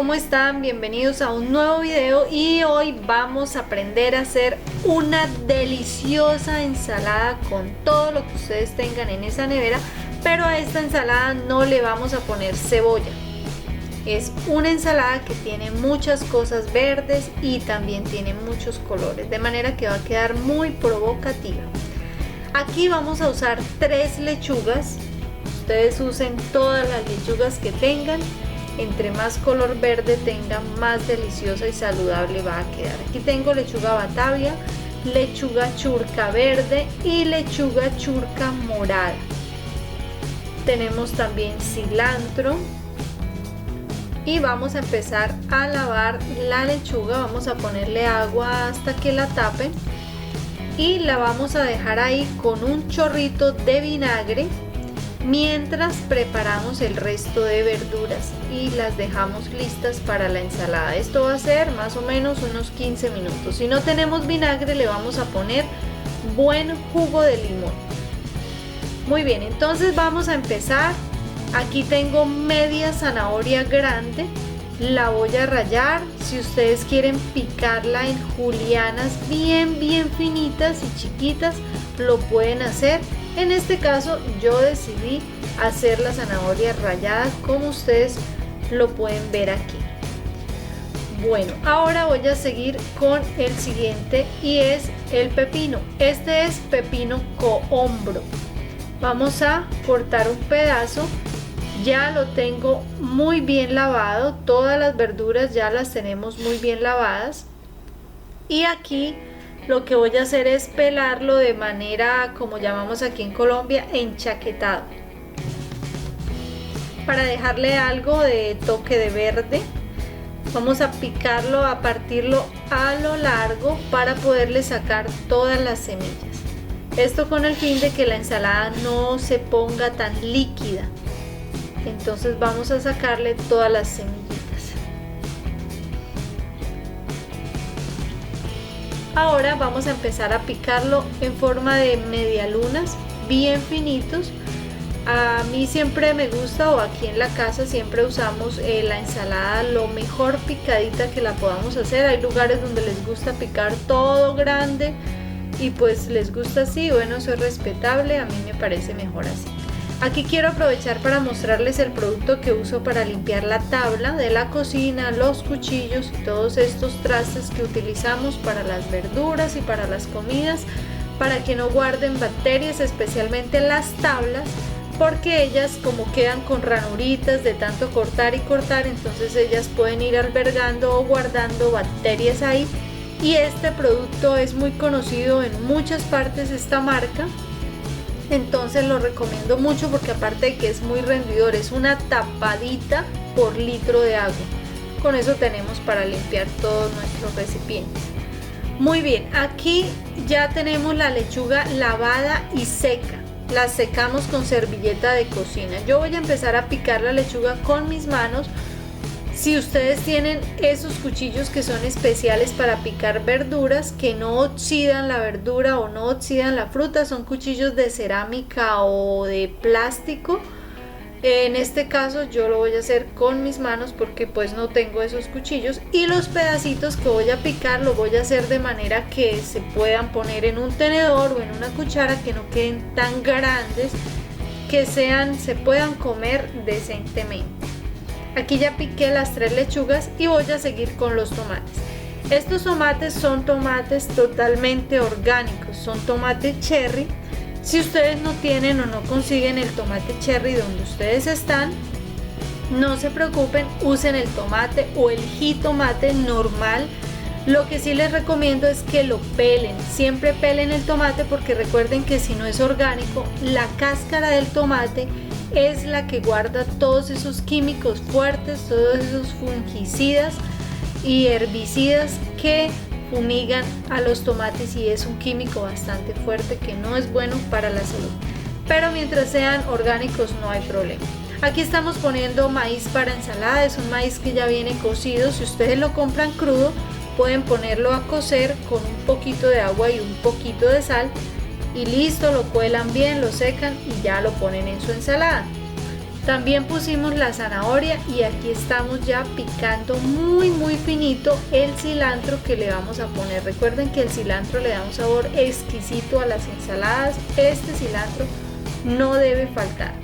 ¿cómo están? Bienvenidos a un nuevo video y hoy vamos a aprender a hacer una deliciosa ensalada con todo lo que ustedes tengan en esa nevera, pero a esta ensalada no le vamos a poner cebolla. Es una ensalada que tiene muchas cosas verdes y también tiene muchos colores, de manera que va a quedar muy provocativa. Aquí vamos a usar 3 lechugas. Ustedes usen todas las lechugas que tengan. Entre más color verde tengan, más deliciosa y saludable va a quedar. Aquí tengo lechuga batavia, lechuga churca verde y lechuga churca morada. Tenemos también cilantro. Y vamos a empezar a lavar la lechuga. Vamos a ponerle agua hasta que la tapen. Y la vamos a dejar ahí con un chorrito de vinagre mientras preparamos el resto de verduras y las dejamos listas para la ensalada. Esto va a ser más o menos unos 15 minutos. Si no tenemos vinagre, le vamos a poner buen jugo de limón. Muy bien, entonces vamos a empezar. Aquí tengo media zanahoria grande, la voy a rallar. Si ustedes quieren picarla en julianas bien finitas y chiquitas, lo pueden hacer. En este caso yo decidí hacer la zanahoria rallada, como ustedes lo pueden ver aquí. Bueno, ahora voy a seguir con el siguiente y es el pepino. Este es pepino cohombro. Vamos a cortar un pedazo. Ya lo tengo muy bien lavado, todas las verduras ya las tenemos muy bien lavadas. Y aquí lo que voy a hacer es pelarlo de manera, como llamamos aquí en Colombia, enchaquetado, para dejarle algo de toque de verde. Vamos a picarlo, a partirlo a lo largo para poderle sacar todas las semillas. Esto con el fin de que la ensalada no se ponga tan líquida. Entonces vamos a sacarle todas las semillitas. Ahora vamos a empezar a picarlo en forma de medialunas, bien finitos. A mí siempre me gusta, o aquí en la casa siempre usamos la ensalada lo mejor picadita que la podamos hacer. Hay lugares donde les gusta picar todo grande y pues les gusta así. Bueno, eso es respetable, a mí me parece mejor así. Aquí quiero aprovechar para mostrarles el producto que uso para limpiar la tabla de la cocina, los cuchillos y todos estos trastes que utilizamos para las verduras y para las comidas, para que no guarden bacterias, especialmente las tablas, porque ellas, como quedan con ranuritas de tanto cortar y cortar, entonces ellas pueden ir albergando o guardando bacterias ahí. Y este producto es muy conocido en muchas partes, esta marca. Entonces lo recomiendo mucho porque aparte de que es muy rendidor, es una tapadita por litro de agua. Con eso tenemos para limpiar todos nuestros recipientes. Muy bien, aquí ya tenemos la lechuga lavada y seca. La secamos con servilleta de cocina. Yo voy a empezar a picar la lechuga con mis manos. Si ustedes tienen esos cuchillos que son especiales para picar verduras, que no oxidan la verdura o no oxidan la fruta, son cuchillos de cerámica o de plástico. En este caso yo lo voy a hacer con mis manos porque pues no tengo esos cuchillos. Y los pedacitos que voy a picar los voy a hacer de manera que se puedan poner en un tenedor o en una cuchara, que no queden tan grandes, que se puedan comer decentemente. Aquí ya piqué las 3 lechugas y voy a seguir con los tomates. Estos tomates son tomates totalmente orgánicos, son tomate cherry. Si ustedes no tienen o no consiguen el tomate cherry donde ustedes están, no se preocupen, usen el tomate o el jitomate normal. Lo que sí les recomiendo es que lo pelen, siempre pelen el tomate, porque recuerden que si no es orgánico, la cáscara del tomate es la que guarda todos esos químicos fuertes, todos esos fungicidas y herbicidas que fumigan a los tomates, y es un químico bastante fuerte que no es bueno para la salud. Pero mientras sean orgánicos no hay problema. Aquí estamos poniendo maíz para ensalada, es un maíz que ya viene cocido. Si ustedes lo compran crudo, pueden ponerlo a cocer con un poquito de agua y un poquito de sal y listo, lo cuelan bien, lo secan y ya lo ponen en su ensalada. También pusimos la zanahoria y aquí estamos ya picando muy finito el cilantro que le vamos a poner. Recuerden que el cilantro le da un sabor exquisito a las ensaladas. Este cilantro no debe faltar.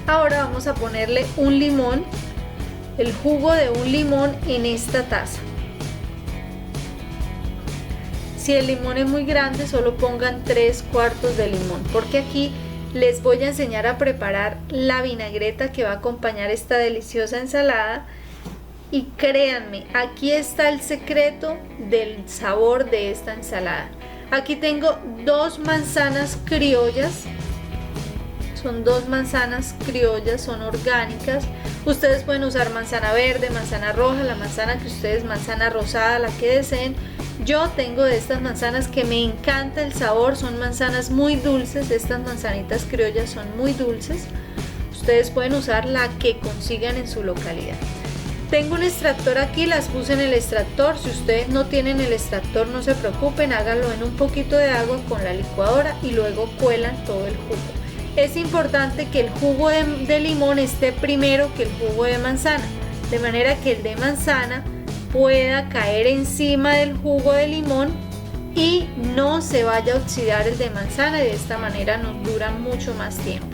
Ahora vamos a ponerle un limón, el jugo de un limón en esta taza. Si el limón es muy grande, solo pongan 3/4 de limón, porque aquí les voy a enseñar a preparar la vinagreta que va a acompañar esta deliciosa ensalada. Y créanme, aquí está el secreto del sabor de esta ensalada. Aquí tengo 2 manzanas criollas. Son 2 manzanas criollas, son orgánicas. Ustedes pueden usar manzana verde, manzana roja, la manzana que ustedes, manzana rosada, la que deseen. Yo tengo de estas manzanas que me encanta el sabor, son manzanas muy dulces, estas manzanitas criollas son muy dulces. Ustedes pueden usar la que consigan en su localidad. Tengo un extractor aquí, las puse en el extractor. Si ustedes no tienen el extractor, no se preocupen, háganlo en un poquito de agua con la licuadora y luego cuelan todo el jugo. Es importante que el jugo de limón esté primero que el jugo de manzana, de manera que el de manzana pueda caer encima del jugo de limón y no se vaya a oxidar el de manzana, y de esta manera nos dura mucho más tiempo.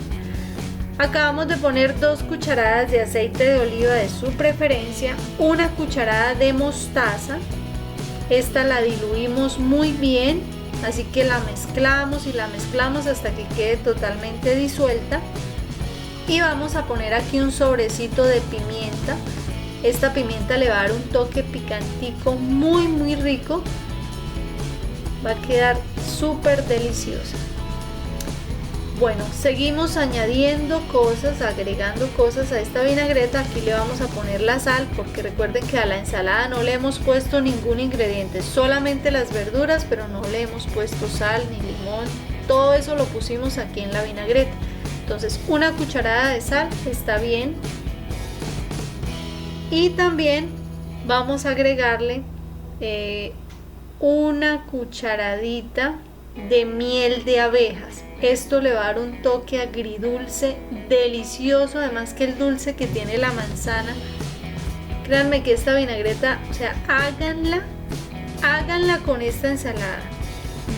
Acabamos de poner 2 cucharadas de aceite de oliva de su preferencia, 1 cucharada de mostaza. Esta la diluimos muy bien, así que la mezclamos y la mezclamos hasta que quede totalmente disuelta. Y vamos a poner aquí un sobrecito de pimienta. Esta pimienta le va a dar un toque picantico muy rico. Va a quedar súper deliciosa. Bueno, seguimos añadiendo cosas, agregando cosas a esta vinagreta. Aquí le vamos a poner la sal, porque recuerden que a la ensalada no le hemos puesto ningún ingrediente, solamente las verduras, pero no le hemos puesto sal ni limón. Todo eso lo pusimos aquí en la vinagreta. Entonces 1 cucharada de sal está bien. Y también vamos a agregarle 1 cucharadita de miel de abejas. Esto le va a dar un toque agridulce delicioso, además que el dulce que tiene la manzana. Créanme que esta vinagreta, o sea, háganla con esta ensalada.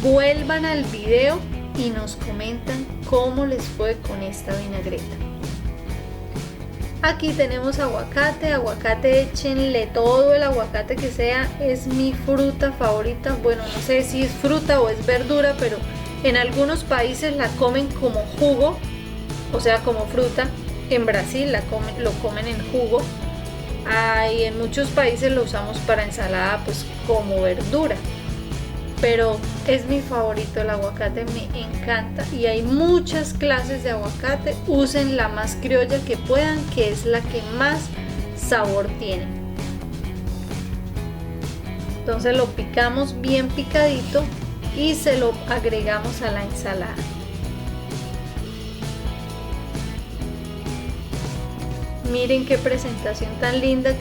Vuelvan al video y nos comentan cómo les fue con esta vinagreta. Aquí tenemos aguacate, échenle todo el aguacate que sea, es mi fruta favorita. Bueno, no sé si es fruta o es verdura, pero en algunos países la comen como jugo, o sea, como fruta. En Brasil lo comen en jugo. Y en muchos países lo usamos para ensalada, pues como verdura. Pero es mi favorito el aguacate, me encanta. Y hay muchas clases de aguacate. Usen la más criolla que puedan, que es la que más sabor tiene. Entonces lo picamos bien picadito y se lo agregamos a la ensalada. Miren qué presentación tan linda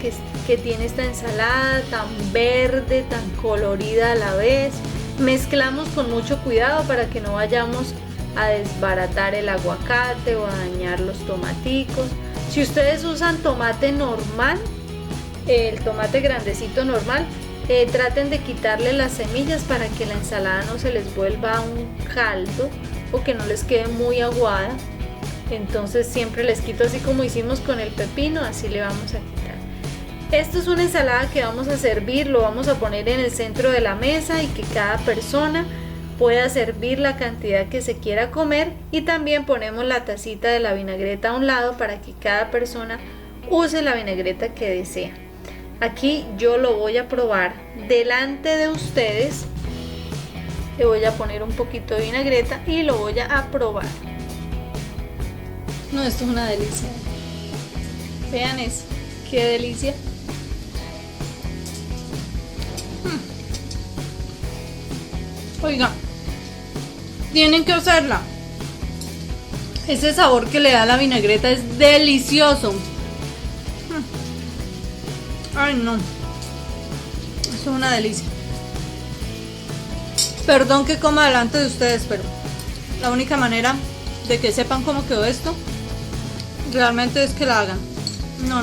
que tiene esta ensalada, tan verde, tan colorida a la vez. Mezclamos con mucho cuidado para que no vayamos a desbaratar el aguacate o a dañar los tomaticos. Si ustedes usan tomate normal, el tomate grandecito normal, traten de quitarle las semillas para que la ensalada no se les vuelva un caldo o que no les quede muy aguada. Entonces siempre les quito, así como hicimos con el pepino, así le vamos a quitar. Esto es una ensalada que vamos a servir, lo vamos a poner en el centro de la mesa y que cada persona pueda servir la cantidad que se quiera comer, y también ponemos la tacita de la vinagreta a un lado para que cada persona use la vinagreta que desea. Aquí yo lo voy a probar delante de ustedes. Le voy a poner un poquito de vinagreta y lo voy a probar. No, esto es una delicia. Vean eso, qué delicia. Oiga, tienen que hacerla. Ese sabor que le da la vinagreta es delicioso. Ay, no. Esto es una delicia. Perdón que coma delante de ustedes, pero la única manera de que sepan cómo quedó esto realmente es que la hagan. No.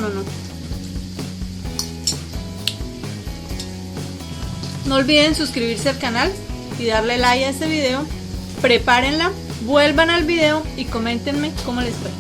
No olviden suscribirse al canal y darle like a este video. Prepárenla, vuelvan al video y coméntenme cómo les fue.